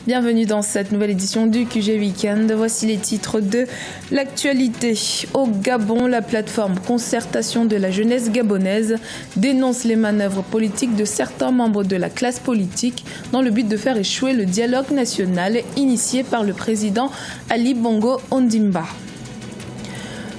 Bienvenue dans cette nouvelle édition du QG Weekend. Voici les titres de l'actualité. Au Gabon, la plateforme Concertation de la jeunesse gabonaise dénonce les manœuvres politiques de certains membres de la classe politique dans le but de faire échouer le dialogue national initié par le président Ali Bongo Ondimba.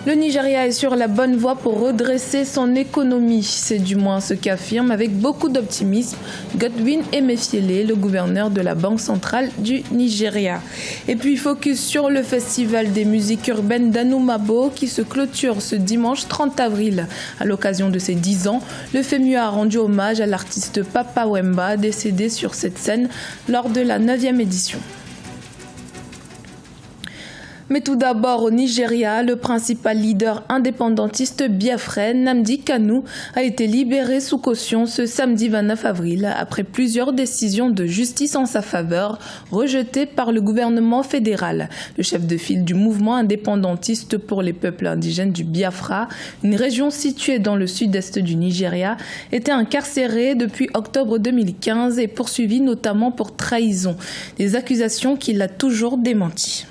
Le Nigeria est sur la bonne voie pour redresser son économie. C'est du moins ce qu'affirme avec beaucoup d'optimisme Godwin Emefiele, le gouverneur de la Banque centrale du Nigeria. Et puis focus sur le festival des musiques urbaines d'Anoumabo qui se clôture ce dimanche 30 avril. À l'occasion de ses 10 ans, le FEMU a rendu hommage à l'artiste Papa Wemba, décédé sur cette scène lors de la 9e édition. Mais tout d'abord au Nigeria, le principal leader indépendantiste biafrais, Nnamdi Kanu, a été libéré sous caution ce samedi 29 avril après plusieurs décisions de justice en sa faveur rejetées par le gouvernement fédéral. Le chef de file du mouvement indépendantiste pour les peuples indigènes du Biafra, une région située dans le sud-est du Nigeria, était incarcéré depuis octobre 2015 et poursuivi notamment pour trahison, des accusations qu'il a toujours démenties.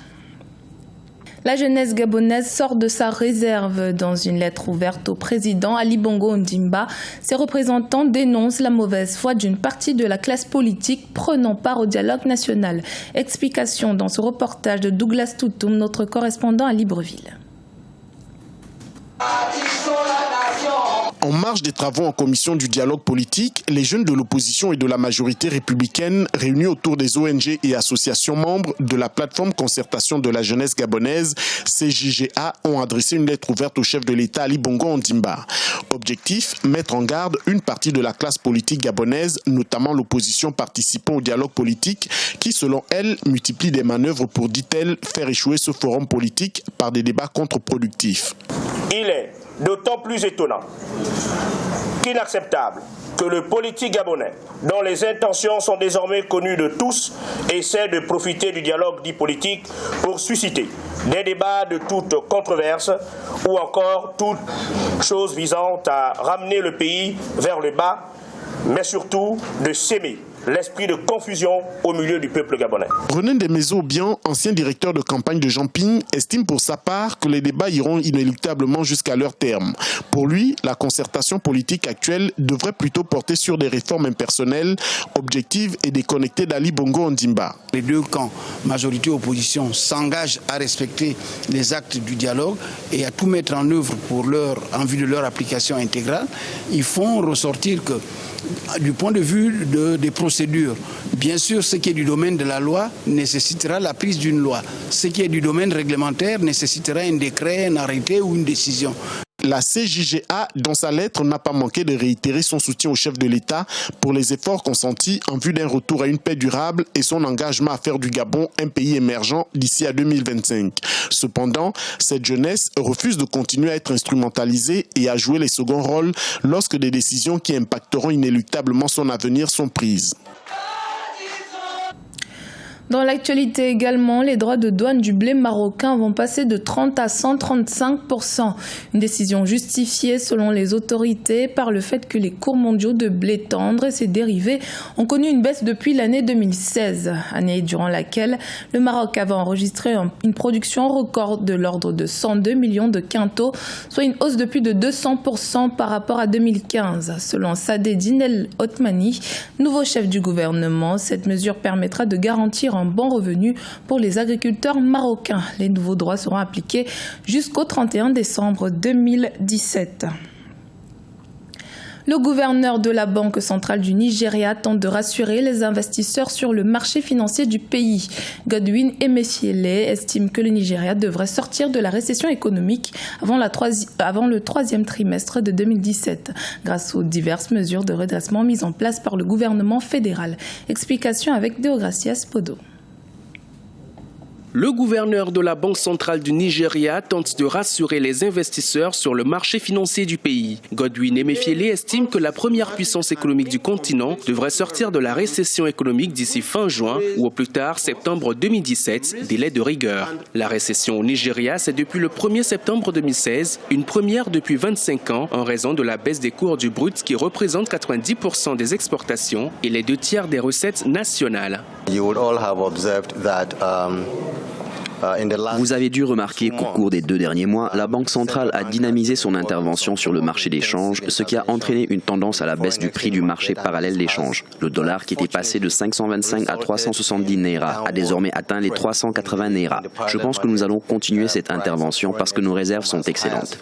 La jeunesse gabonaise sort de sa réserve. Dans une lettre ouverte au président Ali Bongo Ondimba, ses représentants dénoncent la mauvaise foi d'une partie de la classe politique prenant part au dialogue national. Explication dans ce reportage de Douglas Toutoum, notre correspondant à Libreville. En marge des travaux en commission du dialogue politique, les jeunes de l'opposition et de la majorité républicaine réunis autour des ONG et associations membres de la plateforme Concertation de la jeunesse gabonaise, CJGA, ont adressé une lettre ouverte au chef de l'État Ali Bongo Ondimba. Objectif, mettre en garde une partie de la classe politique gabonaise, notamment l'opposition participant au dialogue politique, qui selon elle multiplie des manœuvres pour, dit-elle, faire échouer ce forum politique par des débats contre-productifs. Il est d'autant plus étonnant qu'inacceptable que le politique gabonais, dont les intentions sont désormais connues de tous, essaie de profiter du dialogue dit politique pour susciter des débats de toute controverse ou encore toute chose visant à ramener le pays vers le bas, mais surtout de s'aimer l'esprit de confusion au milieu du peuple gabonais. René Desmaisons-Bian, ancien directeur de campagne de Jean Ping, estime pour sa part que les débats iront inéluctablement jusqu'à leur terme. Pour lui, la concertation politique actuelle devrait plutôt porter sur des réformes impersonnelles, objectives et déconnectées d'Ali Bongo Ondimba. Les deux camps, majorité et opposition, s'engagent à respecter les actes du dialogue et à tout mettre en œuvre en vue de leur application intégrale. Ils font ressortir que, du point de vue des procédures, bien sûr, ce qui est du domaine de la loi nécessitera la prise d'une loi. Ce qui est du domaine réglementaire nécessitera un décret, un arrêté ou une décision. La CJGA, dans sa lettre, n'a pas manqué de réitérer son soutien au chef de l'État pour les efforts consentis en vue d'un retour à une paix durable et son engagement à faire du Gabon un pays émergent d'ici à 2025. Cependant, cette jeunesse refuse de continuer à être instrumentalisée et à jouer les seconds rôles lorsque des décisions qui impacteront inéluctablement son avenir sont prises. Dans l'actualité également, les droits de douane du blé marocain vont passer de 30 à 135%. Une décision justifiée selon les autorités par le fait que les cours mondiaux de blé tendre et ses dérivés ont connu une baisse depuis l'année 2016, année durant laquelle le Maroc avait enregistré une production record de l'ordre de 102 millions de quintaux, soit une hausse de plus de 200% par rapport à 2015. Selon Sadedine El Othmani, nouveau chef du gouvernement, cette mesure permettra de garantir un bon revenu pour les agriculteurs marocains. Les nouveaux droits seront appliqués jusqu'au 31 décembre 2017. Le gouverneur de la Banque centrale du Nigeria tente de rassurer les investisseurs sur le marché financier du pays. Godwin Emefiele estime que le Nigeria devrait sortir de la récession économique avant le troisième trimestre de 2017, grâce aux diverses mesures de redressement mises en place par le gouvernement fédéral. Explication avec Deogracias Podo. Le gouverneur de la Banque centrale du Nigeria tente de rassurer les investisseurs sur le marché financier du pays. Godwin Emefiele estime que la première puissance économique du continent devrait sortir de la récession économique d'ici fin juin ou au plus tard septembre 2017, délai de rigueur. La récession au Nigeria, c'est depuis le 1er septembre 2016, une première depuis 25 ans en raison de la baisse des cours du brut qui représente 90% des exportations et les 2/3 des recettes nationales. Vous avez dû remarquer qu'au cours des 2 derniers mois, la Banque centrale a dynamisé son intervention sur le marché des changes, ce qui a entraîné une tendance à la baisse du prix du marché parallèle des changes. Le dollar, qui était passé de 525 à 370 naira, a désormais atteint les 380 naira. Je pense que nous allons continuer cette intervention parce que nos réserves sont excellentes.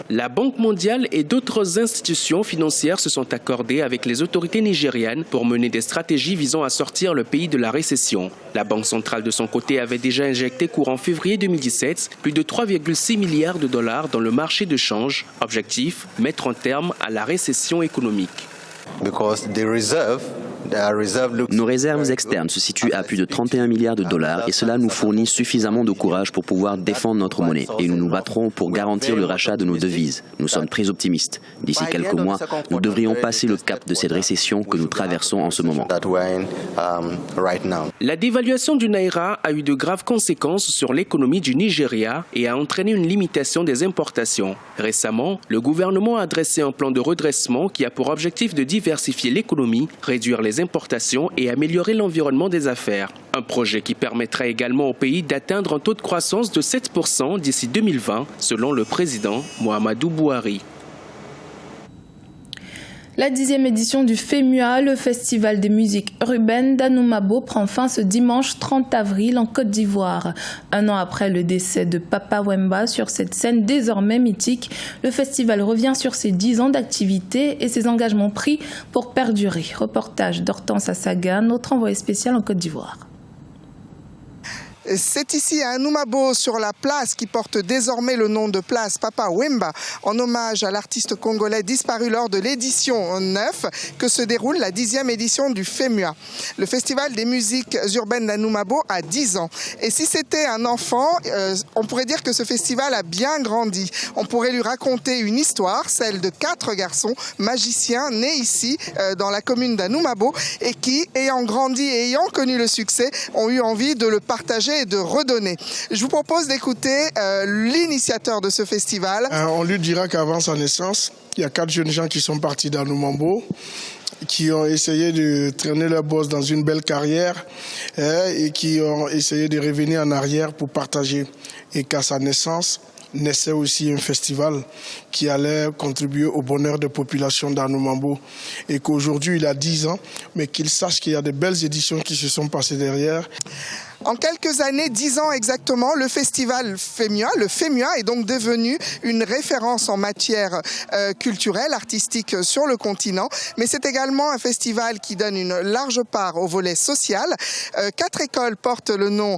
La Banque mondiale et d'autres institutions financières se sont accordées avec les autorités nigérianes pour mener des stratégies visant à sortir le pays de la récession. La Banque centrale de son côté avait déjà injecté courant février 2017 plus de 3,6 milliards de dollars dans le marché de change. Objectif, mettre un terme à la récession économique. Nos réserves externes se situent à plus de 31 milliards de dollars et cela nous fournit suffisamment de courage pour pouvoir défendre notre monnaie et nous nous battrons pour garantir le rachat de nos devises. Nous sommes très optimistes. D'ici quelques mois, nous devrions passer le cap de cette récession que nous traversons en ce moment. La dévaluation du naira a eu de graves conséquences sur l'économie du Nigeria et a entraîné une limitation des importations. Récemment, le gouvernement a dressé un plan de redressement qui a pour objectif de diversifier l'économie, réduire les importations et améliorer l'environnement des affaires. Un projet qui permettra également au pays d'atteindre un taux de croissance de 7% d'ici 2020, selon le président Muhammadu Buhari. La 10e édition du FEMUA, le festival des musiques urbaines d'Anoumabo, prend fin ce dimanche 30 avril en Côte d'Ivoire. 1 an après le décès de Papa Wemba sur cette scène désormais mythique, le festival revient sur ses 10 ans d'activité et ses engagements pris pour perdurer. Reportage d'Hortense Assaga, notre envoyé spécial en Côte d'Ivoire. C'est ici à Anoumabo, sur la place qui porte désormais le nom de place Papa Wemba, en hommage à l'artiste congolais disparu lors de l'édition 9, que se déroule la 10e édition du FEMUA. Le festival des musiques urbaines d'Anoumabo a 10 ans. Et si c'était un enfant, on pourrait dire que ce festival a bien grandi. On pourrait lui raconter une histoire, celle de 4 garçons magiciens nés ici, dans la commune d'Anoumabo, et qui, ayant grandi et ayant connu le succès, ont eu envie de le partager et de redonner. Je vous propose d'écouter l'initiateur de ce festival. On lui dira qu'avant sa naissance, il y a 4 jeunes gens qui sont partis d'Anoumabo, qui ont essayé de traîner leur boss dans une belle carrière et qui ont essayé de revenir en arrière pour partager. Et qu'à sa naissance, naissait aussi un festival qui allait contribuer au bonheur des populations d'Anoumabo. Et qu'aujourd'hui, il a 10 ans, mais qu'il sache qu'il y a de belles éditions qui se sont passées derrière. En quelques années, 10 ans exactement, le festival FEMUA, le FEMUA est donc devenu une référence en matière culturelle, artistique sur le continent. Mais c'est également un festival qui donne une large part au volet social. 4 écoles portent le nom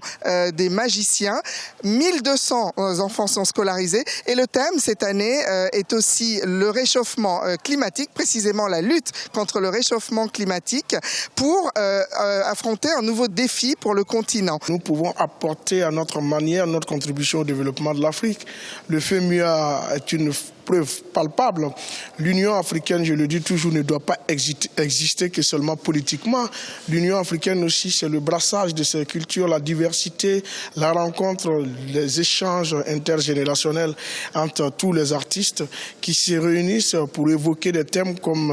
des magiciens. 1200 enfants sont scolarisés. Et le thème cette année est aussi le réchauffement climatique, précisément la lutte contre le réchauffement climatique pour affronter un nouveau défi pour le continent. Nous pouvons apporter à notre manière notre contribution au développement de l'Afrique. Le FEMUA est une preuve palpable. L'Union africaine, je le dis toujours, ne doit pas exister que seulement politiquement. L'Union africaine aussi, c'est le brassage de ces cultures, la diversité, la rencontre, les échanges intergénérationnels entre tous les artistes qui se réunissent pour évoquer des thèmes comme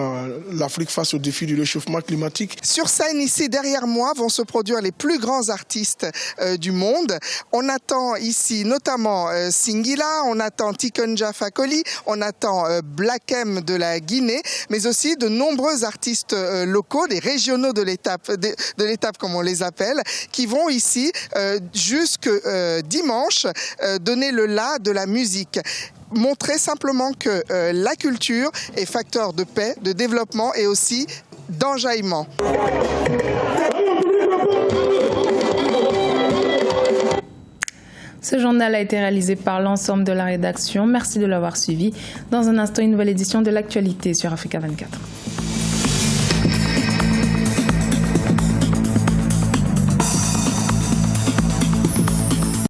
l'Afrique face au défi du réchauffement climatique. Sur scène, ici, derrière moi, vont se produire les plus grands artistes du monde. On attend ici notamment Singila, on attend Tikonja Fakoli, on attend Black M de la Guinée, mais aussi de nombreux artistes locaux, des régionaux de l'étape comme on les appelle, qui vont ici jusque dimanche donner le la de la musique. Montrer simplement que la culture est facteur de paix, de développement et aussi d'enjaillement. Ce journal a été réalisé par l'ensemble de la rédaction. Merci de l'avoir suivi. Dans un instant, une nouvelle édition de l'actualité sur Africa 24.